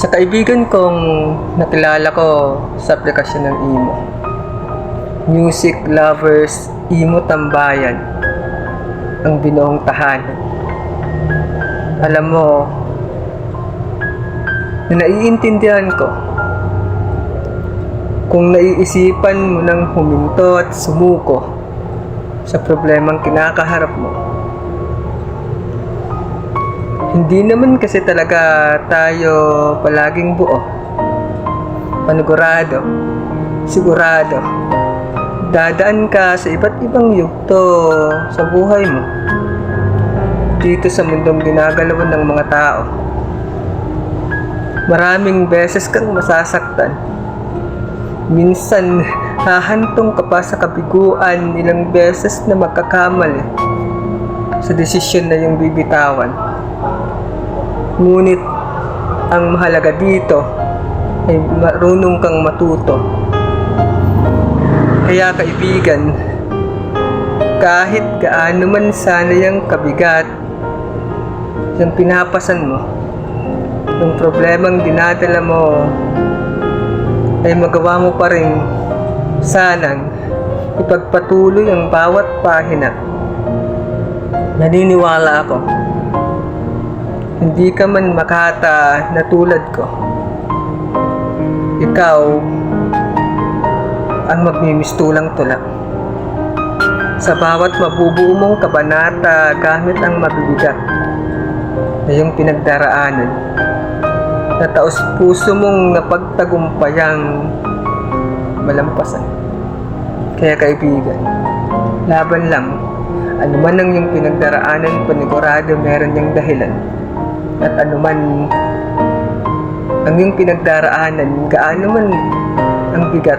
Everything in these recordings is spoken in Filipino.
Sa kaibigan kong nakilala ko sa aplikasyon ng Imo, Music Lovers Imo Tambayan ang binuong tahanan. Alam mo, na naiintindihan ko kung naiisipan mo ng huminto at sumuko sa problemang kinakaharap mo. Hindi naman kasi talaga tayo palaging buo, panigurado, sigurado. Dadaan ka sa iba't ibang yugto sa buhay mo dito sa mundong ginagalawan ng mga tao. Maraming beses kang masasaktan. Minsan hahantong ka pa sa kabiguan, ilang beses na magkakamali sa desisyon na iyong bibitawan. Ngunit ang mahalaga dito ay marunong kang matuto. Kaya kaibigan, kahit gaano man sana yung kabigat, yung pinapasan mo, yung problemang dinadala mo, ay magawa mo pa rin sanang ipagpatuloy ang bawat pahina. Naniniwala ako, hindi ka man makata na tulad ko. Ikaw ang magmimistulang tula. Sa bawat mabubuo mong kabanata gamit ang mabibigat na iyong pinagdaraanan, na taos puso mong napagtagumpayang malampasan. Kaya kaibigan, laban lang. Ano man ang iyong pinagdaraanan, panigurado meron niyang dahilan. At anuman ang iyong pinagdaraanan, gaano man ang bigat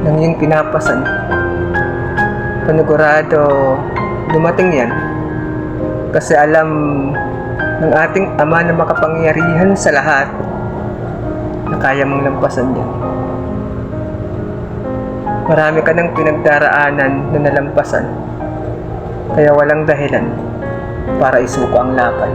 ng iyong pinapasan, panigurado dumating yan. Kasi alam ng ating Ama na makapangyarihan sa lahat na kaya mong lampasan yan. Marami ka ng pinagdaraanan na nalampasan, kaya walang dahilan para isuko ang laban.